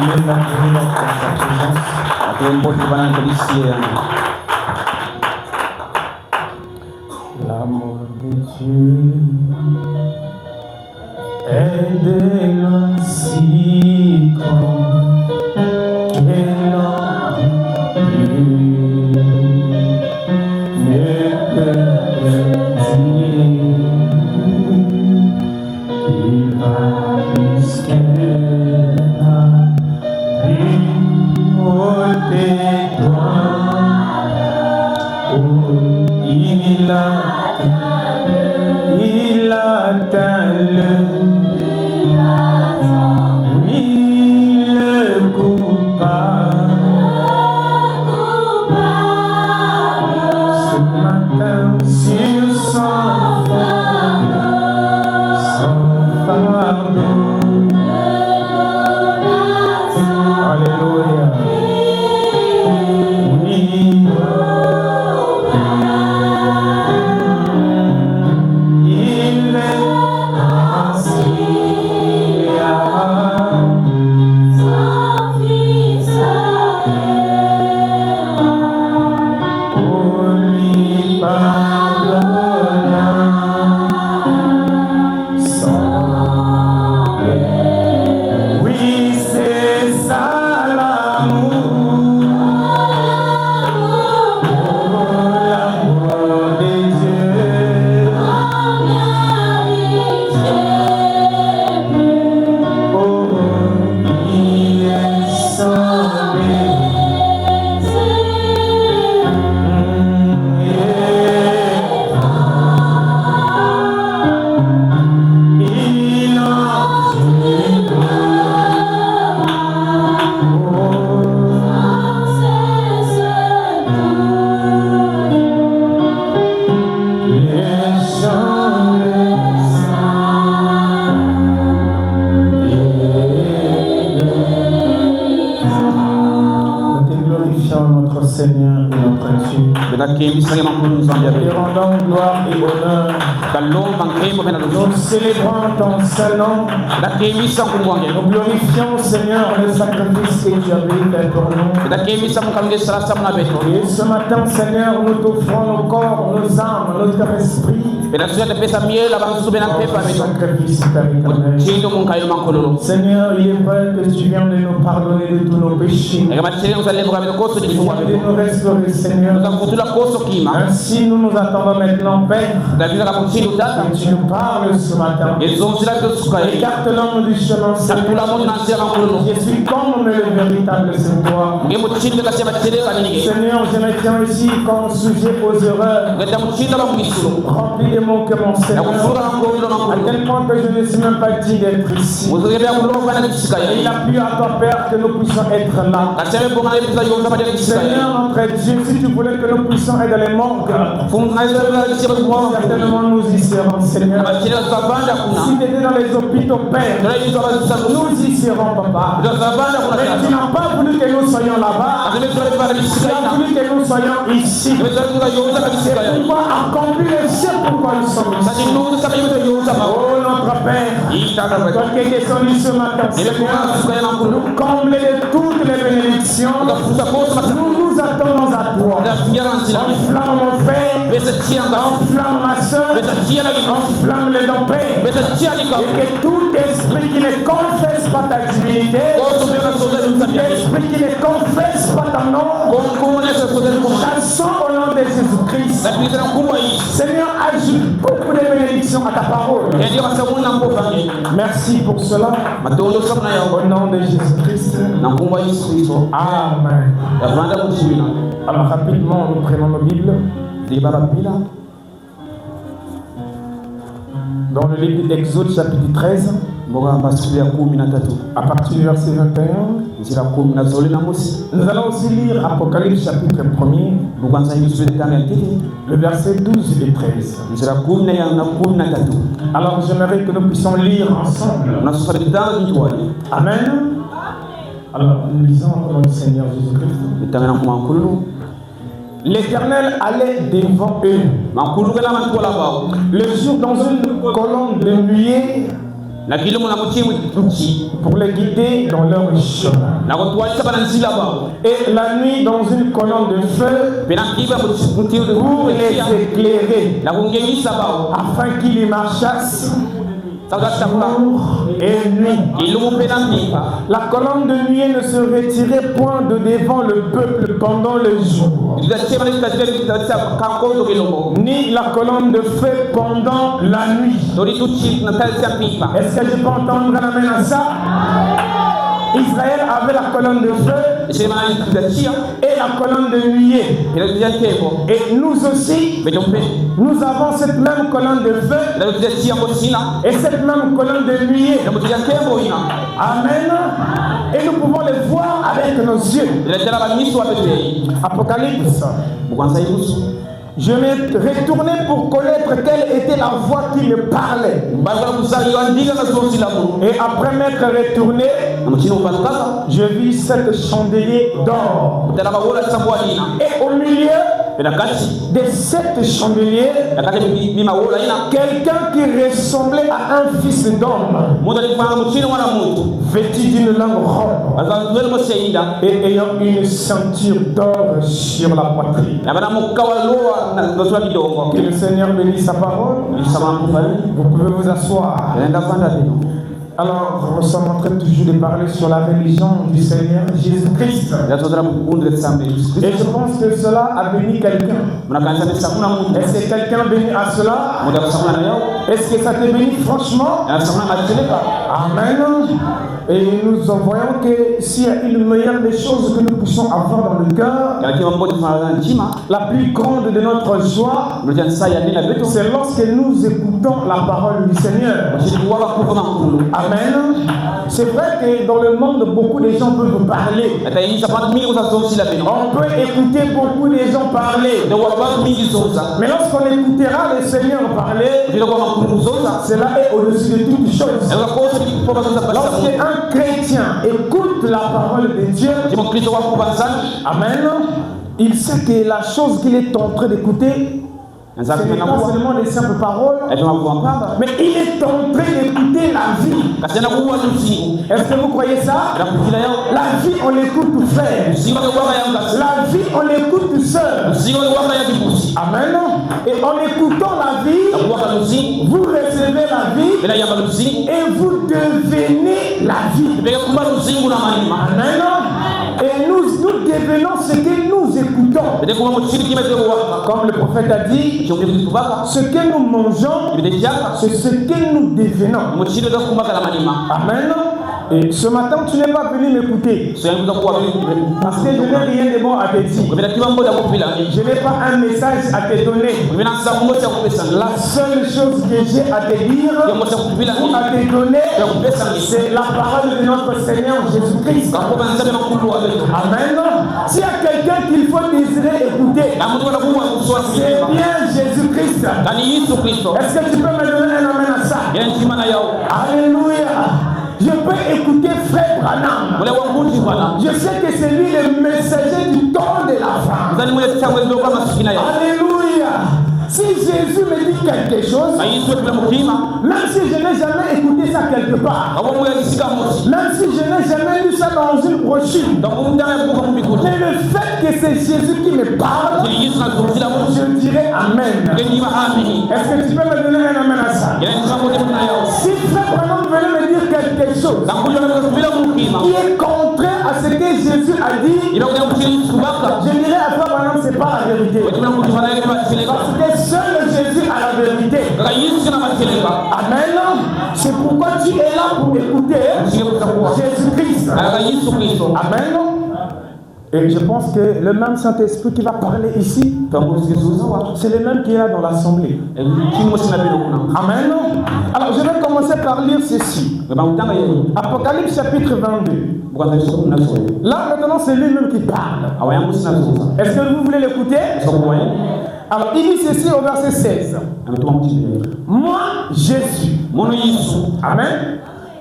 Il est agréable dans sa présence. L'amour de Dieu est de loin si grand et l'homme ne peut dire qu'il va jusqu'à la plus haute étoile où il atteint le coupable. Ce matin sur son fardeau. Alléluia. Oui. Seigneur et notre Dieu. Et rendons gloire et honneur. Nous célébrons ton seul nom. Nous glorifions, Seigneur, le sacrifice que tu avais fait pour nous. Et ce matin, Seigneur, nous t'offrons nos corps, nos âmes, notre esprit. Seigneur, il est vrai que tu viens de nous pardonner de tous nos péchés. De nous restaurer, Seigneur. Ainsi, nous nous attendons maintenant, Père, que tu nous parles ce matin. Écarte l'homme du chemin, Seigneur. Je suis comme le véritable, c'est toi. Seigneur, je me tiens ici comme sujet aux erreurs. Remplis de mon cœur, mon Seigneur. À tel point que je ne suis même pas dit d'être ici. Il a plu à toi, Père, que nous puissions être là. Seigneur, notre Dieu, si tu voulais que nous puissions être dans les morgues, certainement nous y serons, Seigneur. Si tu étais dans les hôpitaux, Père, nous y serons, Papa. Mais tu n'as pas voulu que nous soyons là-bas. Tu as voulu que nous soyons ici. C'est pourquoi accomplir les cieux, pourquoi nous sommes ici. Oh, notre Père, toi qui es descendu ce matin, Seigneur, nous combler de toutes les bénédictions. Nous nous attendons à toi. Enflamme mon frère, enflamme ma soeur, enflamme les dents, et que tout esprit qui ne confesse pas ta divinité, esprit qui ne confesse pas ta nom, chassons au nom de Jésus-Christ. Seigneur, ajoute beaucoup de bénédictions à ta parole. Merci pour cela. Au nom de Jésus-Christ. Amen. Alors rapidement, nous prenons nos Bibles. Dans le livre d'Exode chapitre 13, à partir du verset 21, nous allons aussi lire Apocalypse chapitre 1er, le verset 12 et 13. Alors j'aimerais que nous puissions lire ensemble. Amen. Alors nous lisons au nom du Seigneur Jésus-Christ. L'Éternel allait devant eux le jour dans une colonne de nuée pour les guider dans leur chemin. Et la nuit dans une colonne de feu pour les éclairer afin qu'ils y marchassent jour et nuit. La colonne de nuée ne se retirait point de devant le peuple pendant le jour, ni la colonne de feu pendant la nuit. Est-ce que je peux entendre un amen à ça? Israël avait la colonne de feu et la colonne de nuée. Et nous aussi, nous avons cette même colonne de feu et cette même colonne de nuée. Amen. Et nous pouvons les voir avec nos yeux. Apocalypse. Je m'ai retourné pour connaître quelle était la voix qui me parlait. Et après m'être retourné, je vis 7 chandeliers d'or. Et au milieu des 7 chandeliers, quelqu'un qui ressemblait à un fils d'homme, vêtu d'une longue robe et ayant une ceinture d'or sur la poitrine. Que le Seigneur bénisse sa parole. Vous pouvez vous asseoir. Alors, nous sommes en train toujours de parler sur la religion du Seigneur Jésus-Christ. Et je pense que cela a béni quelqu'un. Est-ce que quelqu'un béni à cela? Est-ce que ça te bénit franchement? Amen. Et nous voyons que s'il y a une meilleure des choses que nous puissions avoir dans le cœur, la plus grande de notre joie, c'est lorsque nous écoutons la parole du Seigneur. Amen. C'est vrai que dans le monde, beaucoup de gens peuvent parler. On peut écouter beaucoup de gens parler. Mais lorsqu'on écoutera le Seigneur parler, cela est au-dessus de toutes choses. Lorsqu'un chrétien écoute la parole de Dieu, amen, il sait que la chose qu'il est en train d'écouter, ce n'est pas seulement des simples paroles, mais il est en train d'écouter la vie. Est-ce que vous croyez ça? La vie, on l'écoute frère. La vie, on l'écoute sœur. Amen. Et en écoutant la vie, vous recevez la vie et vous devenez la vie. Amen. Et nous devenons ce que nous écoutons. Comme le prophète a dit, ce que nous mangeons, c'est ce que nous devenons. Amen. Et ce matin, tu n'es pas venu m'écouter parce que je n'ai rien de bon à te dire. Je n'ai pas un message à te donner. La seule chose que j'ai à te dire ou à te donner, c'est la parole de notre Seigneur Jésus-Christ. Amen. S'il y a quelqu'un qu'il faut désirer écouter, c'est bien Jésus-Christ. Est-ce que tu peux me donner un amen à ça? Alléluia. Je peux écouter Frère Branham. Je sais que c'est lui le messager du temps de la fin. Alléluia. Si Jésus me dit quelque chose, même si je n'ai jamais écouté ça quelque part, même si je n'ai jamais lu ça dans une brochure, mais le fait que c'est Jésus qui me parle, je dirais Amen. Est-ce que tu peux me donner un Amen à ça? Si Frère Branham venait me dire quelque chose qui est contraire à ce que Jésus a dit, je dirais à Frère Branham, c'est pas la vérité. Parce que seul Jésus a la vérité. Amen. C'est pourquoi tu es là pour écouter Jésus-Christ. Amen. Et je pense que le même Saint-Esprit qui va parler ici, c'est le même qui est là dans l'assemblée. Amen. Alors je vais commencer par lire ceci. Apocalypse chapitre 22. Là maintenant c'est lui-même qui parle. Est-ce que vous voulez l'écouter? Alors il dit ceci au verset 16. Moi Jésus. Amen.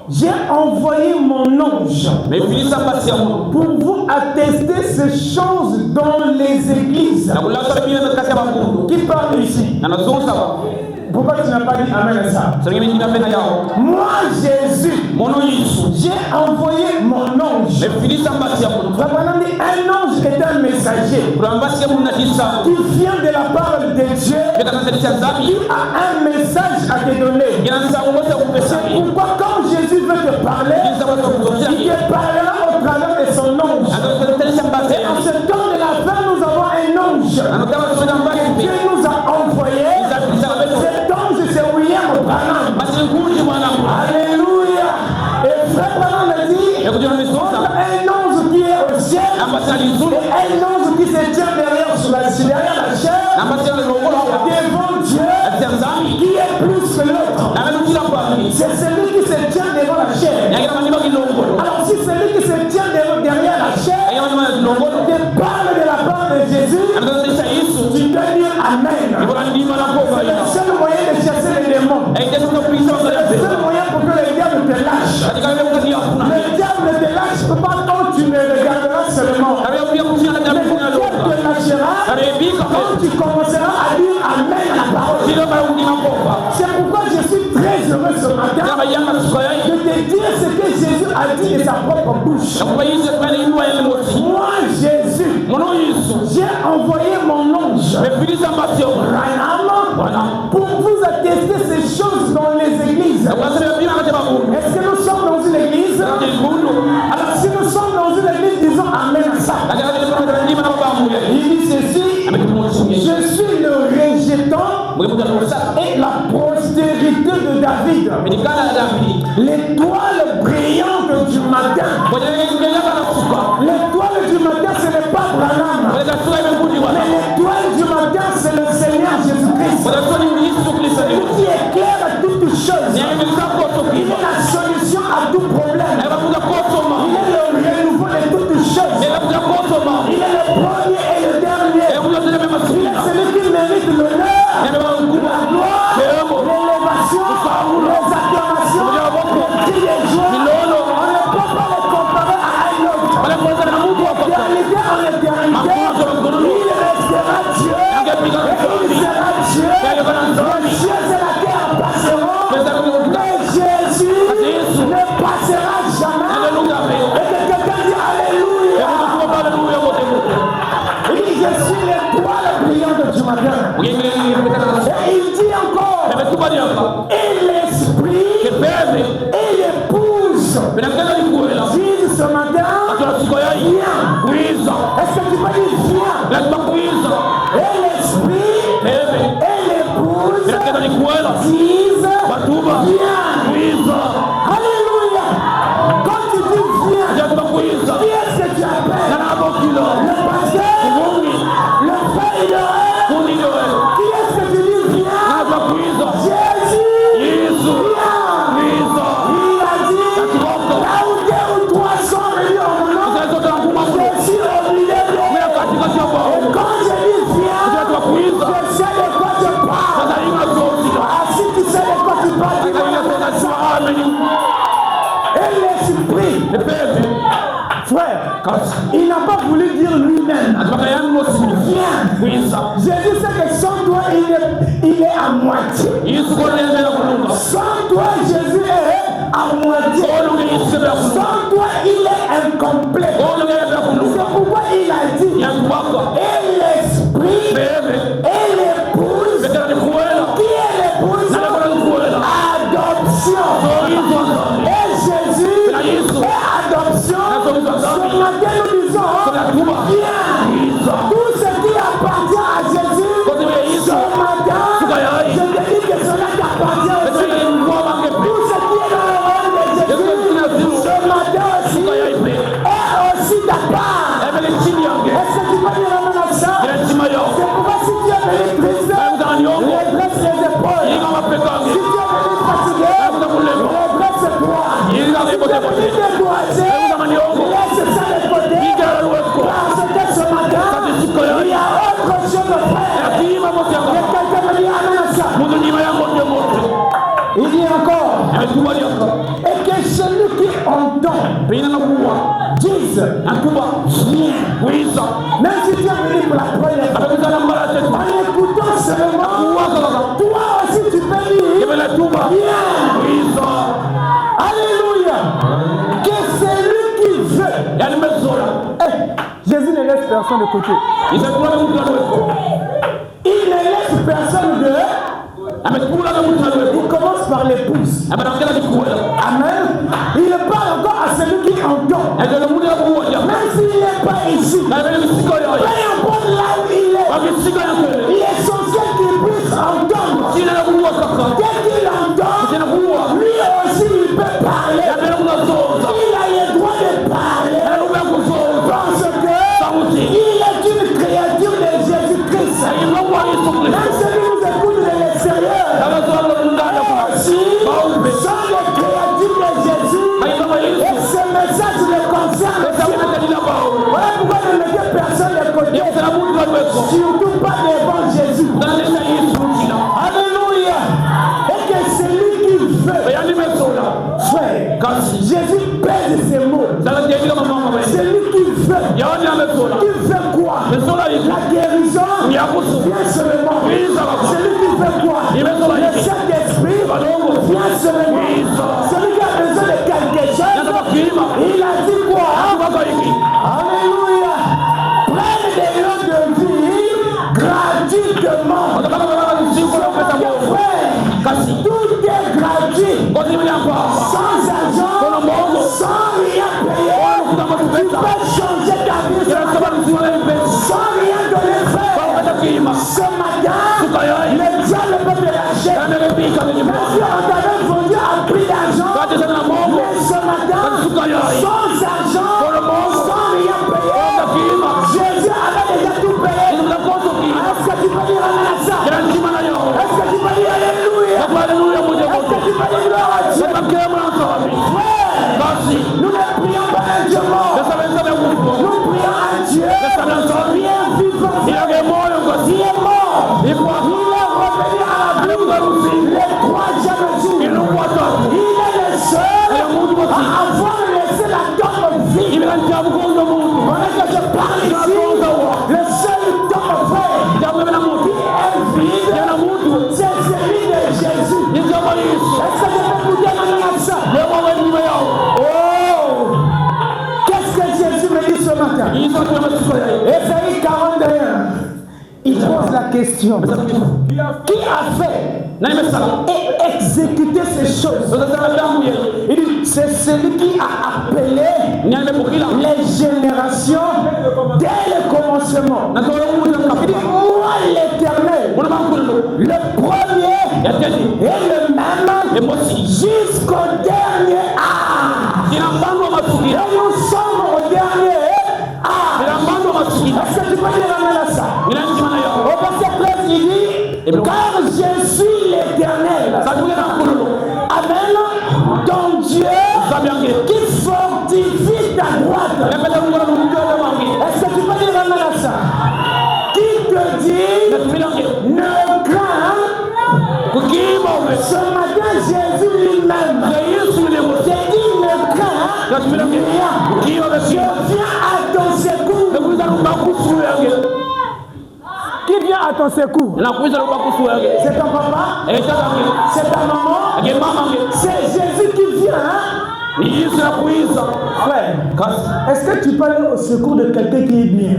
J'ai envoyé mon ange pour vous attester ces choses dans les églises. Qui parle ici? Pourquoi tu n'as pas dit amen à ça? Moi, Jésus, j'ai envoyé mon ange. Un ange est un messager qui vient de la part de Dieu, qui a un message à te donner. C'est pourquoi quand Jésus veut te parler, il te parlera au travers de son ange. Et en ce temps de la fin, nous avons un ange que Dieu nous a envoyé. Cet ange, c'est William Branham. Alléluia. Et frère Branham me dit, un ange qui est au ciel et un ange qui se tient derrière la chair, devant Dieu, qui est plus que l'autre. C'est celui qui se tient devant la chair. Alors si celui qui se tient derrière la chair te parle de la part de Jésus, tu dois dire amen. C'est le seul moyen de chasser les démons. C'est le seul moyen pour que le diable te lâche. Le diable ne te lâche pas quand tu me regarderas seulement. Le diable te lâchera quand tu commenceras à dire amen à la parole. C'est pourquoi je suis très heureux ce matin de te dire ce que Jésus a dit de sa propre bouche. Moi, Jésus, j'ai envoyé mon ange pour vous attester ces choses dans les églises. Est-ce que nous sommes dans une église? Alors si nous sommes dans une église, disons amen à ça. Il dit ceci: je suis le rejetant et la postérité de David, l'étoile brillante du matin. L'étoile du matin, ce n'est pas Branham, mais l'étoile du matin, c'est le Seigneur Jésus-Christ, qui éclaire toutes choses. Il est la solution à tout problème. Il est le renouveau de toutes choses. Il est le premier et le dernier. Il est celui qui mérite l'honneur, la gloire, l'élévation, les acclamations, les cris de joie. On ne peut pas les comparer à un autre. D'éternité en éternité, il restera Dieu. Et il sera Dieu. Les cieux et la terre passeront, mais Jésus ne passera jamais. Et que quelqu'un dit Alléluia. Il dit je suis l'étoile brillante du matin. Et il dit encore, et l'esprit et l'épouse disent ce matin, viens. Est-ce que tu peux dire viens? Et l'esprit et l'épouse disent viens. Alléluia. Quand tu dis viens, qui est-ce que tu appelles? Le pasteur, le frère Idorel. Qui est-ce que tu dis viens? Jésus, viens. Il a dit, là où deux ou trois sont réunis en mon nom, je suis au milieu d'eux. Et quand je dis viens, je sais de quoi je parle. Ah, si tu sais de quoi tu parles, tu vas le savoir. Et l'esprit, frère, il n'a pas voulu dire lui-même. Viens. Jésus sait que sans toi, il est à moitié. Sans toi, Jésus est à moitié. Sans toi, il est incomplet. C'est pourquoi il a dit, et l'esprit et l'épouse. Qui est l'épouse? Adoption. Et Jésus est adoption. Ce matin, nous disons, viens. Tout ce qui appartient à Jésus, ce matin, je te dis que cela t'appartient aussi. Tout ce qui est dans le rôle de Jésus, ce matin aussi, est aussi ta part. Est-ce que tu peux dire amen à ça? C'est pourquoi si tu es venu triste, redresse les épaules. Si tu es venu fatigué, redresse-toi. Si tu es venu découragé, laisse ça de côté. Parce que ce matin, il y a autre chose à faire. Et quelqu'un me dit amen à ça. Il dit encore, et que celui qui entend dise, viens. Même si tu es venu pour la première fois, en écoutant seulement, toi aussi tu peux bien. Alléluia. Que c'est lui qui veut. Jésus ne laisse personne de côté. Il ne laisse personne de. Il commence par l'épouse. Amen. Il parle encore à celui qui entend. Même s'il n'est pas ici. Peu importe là où il est essentiel qu'il puisse entendre. Dès qu'il entend, lui aussi il peut parler. Il a le droit de parler. Parce que il est une créature de Jésus-Christ. Même celui qui nous écoute de l'extérieur. Aussi, sont les créatures de Jésus. Et ce message le concerne. Voilà pourquoi ne mettez personne de côté. Surtout pas devant Jésus. Alléluia. Et que celui qui veut. Frère, quand Jésus pèse ses mots. Celui qui veut. Qui veut quoi? La guérison. Bien seulement. Celui qui veut quoi? Le Saint-Esprit. Bien seulement. Celui qui a besoin de quelque chose. Il a dit quoi? Alléluia. Prenne des lots de vie gratuitement. Tout est gratuit. Sans argent, sans rien payer. Tu peux changer ta vie sans rien donner faire. Ce matin, le diable peut te lâcher. Même si on t'avait vendu à prix d'argent, mais ce matin, sans argent, sans rien payer, Jésus avait déjà tout payé. Est-ce que tu peux dire amen à ça? Est-ce que tu peux dire alléluia? Est-ce que tu peux dire gloire à Dieu? Frère, nous ne prions pas un Dieu mort. Nous prions un Dieu bien vivant. Il est mort. Il est revenu à la vie le troisième jour. Il est le seul à avoir laissé la tombe vide. Pendant que je parle ici, le seul tombe frère qui est vide, c'est celui de Jésus. Est-ce que je peux vous dire maintenant ça? Oh! Qu'est-ce que Jésus me dit ce matin? Ésaïe 41. Il pose la question. Qui a fait et exécuté ces choses? Il dit, c'est celui qui a appelé les générations dès le commencement. Il dit, moi l'éternel, le premier et le même jusqu'au dernier âge. Et nous sommes au dernier âge. Est-ce que tu peux dire amen à ça? Au verset 13, il dit, car je suis l'éternel. Amen. Ton Dieu qui fortifie ta droite. Est-ce que tu peux dire amen à ça? Qui te dit, ne crains. Ce matin, Jésus lui-même, j'ai dit ne crains rien. Je viens à ton secours. Qui vient à ton secours? C'est ton papa? C'est ta maman? C'est Jésus qui vient. Frère, est-ce que tu peux aller au secours de quelqu'un qui est bien?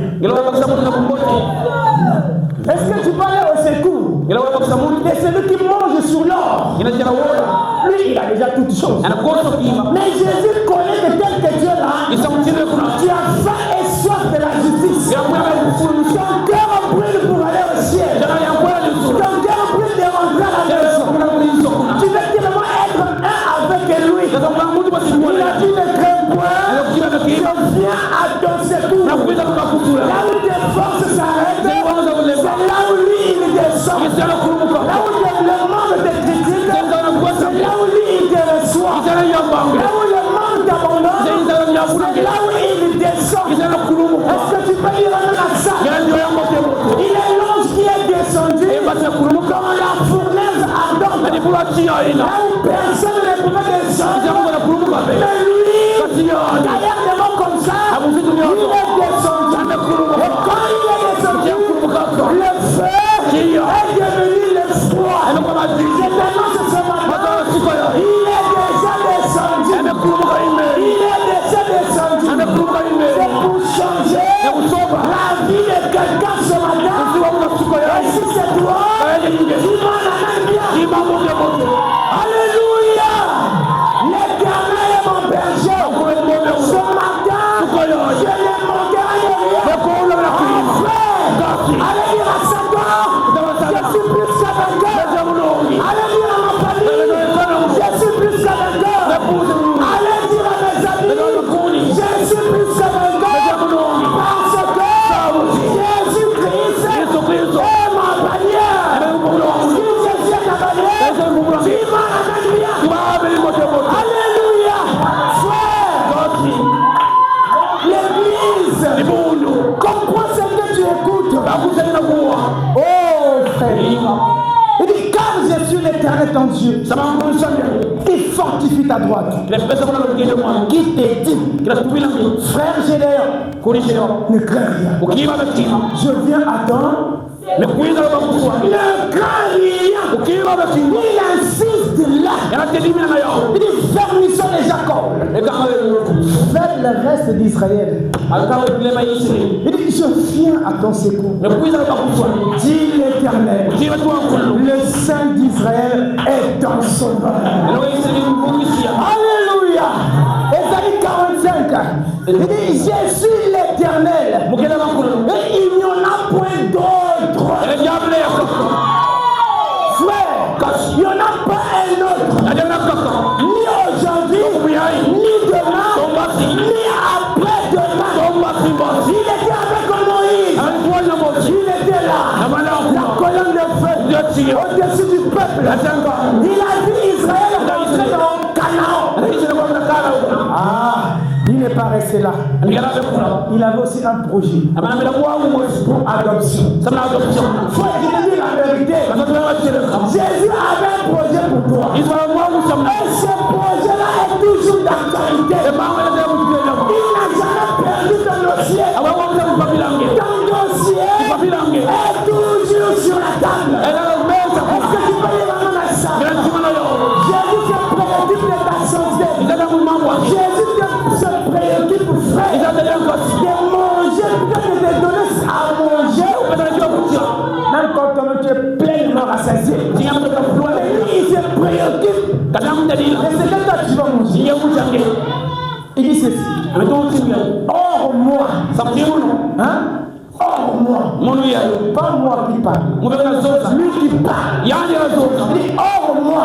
Est-ce que tu peux aller au secours de celui qui mange sur l'or? Lui, il a déjà toutes choses. Mais Jésus connaît que tel que tu es là, tu as faim et soif de la justice. Ton cœur brûle pour aller au ciel. Ton cœur brûle de rentrer à la maison. Tu veux tellement être un avec lui. Il a dit ne crains point, je viens à ton secours. Là où tes forces s'arrêtent, c'est là où lui il descend. Là où le monde te critique, c'est là où lui il te reçoit. Là où le monde t'abandonne, c'est là où il descend. Est-ce que tu peux dire amen à ça? Il est l'ange qui est descendu comme la fournaise ardente. Là où personne ne pouvait descendre. Mais lui, derrière des mots comme ça, il Dieu qui fortifie ta droite, qui te dit, frère Gédéon, ne crains rien. Je viens attendre. Ne crains rien. Il insiste là. Il dit vernissons les Jacob. Faites le reste d'Israël. Il dit je viens à ton secours. Dis l'Éternel, le Saint d'Israël est ton sauveur. Alléluia. Ésaïe 45. Il dit je suis l'Éternel. Et il n'y en a point d'autre. Frère, il n'y en a pas un autre. Ni aujourd'hui, ni demain, ni après-demain. Il était avec Moïse. Il était là. La colonne de feu au-dessus du peuple. Il a vu Israël rentrer dans Canaan. Il n'est pas resté là. Il avait aussi un projet pour adoption. Faut dire la vérité. Jésus avait un projet pour toi. Et ce projet-là est toujours d'actualité. Il n'a jamais perdu ton dossier. Ton dossier est toujours sur la table. Est-ce que tu peux dire la main à ça? Jésus se préoccupe de ta santé. Jésus se préoccupe, frère, de manger, peut-être de te donner à manger. Même quand tu es pleinement rassasié. Il se préoccupe. Et c'est que toi tu vas manger. Il dit ceci. Or moi. Hein? Or moi. Pas moi qui parle. Lui qui parle. Il dit or moi.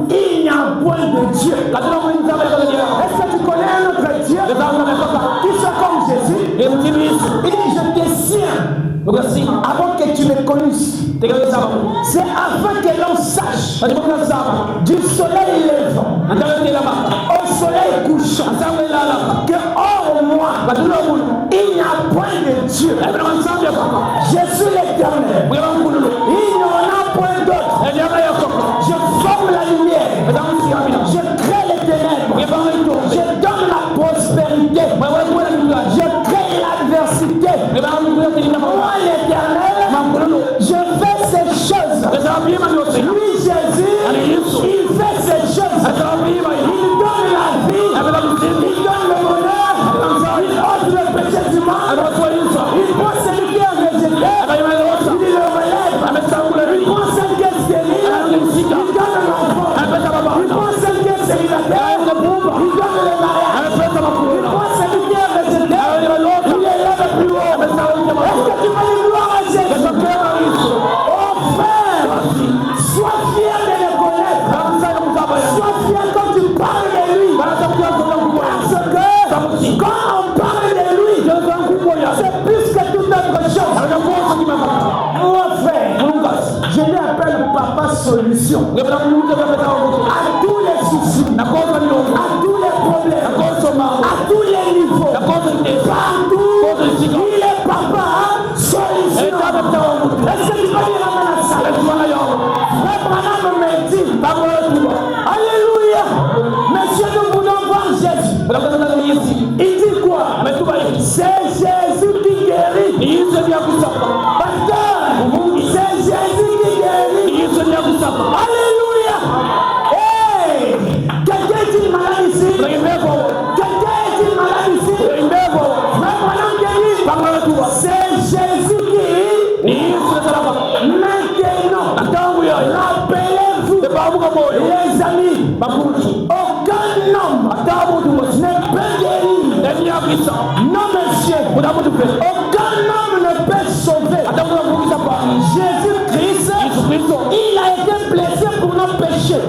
Il n'y a point de Dieu. Est-ce que tu connais un autre Dieu qui soit comme Jésus? Il dit je te tiens avant que tu me connaisses. C'est afin que l'on sache du soleil levant au soleil couchant que hors moi il n'y a point de Dieu. Je suis l'Éternel. Il n'y en a point d'autre. Je forme la lumière. Je crée les ténèbres. Je donne la prospérité. Je crée l'adversité. Moi l'Éternel, je fais ces choses. Lui Jésus, il fait ces choses. Il donne la vie. Il donne le bonheur. Il ôte le péché du monde. Il prend celui qui est rejeté. Il le relève. Il prend celle qui est stérile. Il donne l'enfant. Il prend celle qui est célibataire. Il donne le mariage. Il prend celui qui est rejeté. Il élève plus haut. Est-ce que tu veux dire gloire à Jésus? Oh frère, sois fier de le connaître. Sois fier quand tu parles de lui. Parce que quand on parle de lui, c'est plus que toute autre chose. Moi frère, je l'appelle Papa Solution. À tous les soucis, à tous les problèmes, à tous les niveaux, partout, il est Papa Solution. Est-ce que tu peux dire la main à ça? Frère Branham me dit, alléluia, monsieur, nous voulons voir Jésus. Il dit quoi? C'est Jésus qui guérit. Pasteur, c'est Jésus qui guérit. Alléluia. Hey, quelqu'un est-il malade ici? Quelqu'un est-il malade ici? Frère Branham guérit. C'est Jésus qui guérit. Maintenant, rappelez-vous, les amis, aucun homme ne peut guérir. Non, monsieur, aucun homme ne peut sauver. Jésus-Christ, il a été blessé pour nos péchés.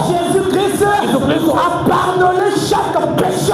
Jésus-Christ a pardonné chaque péché.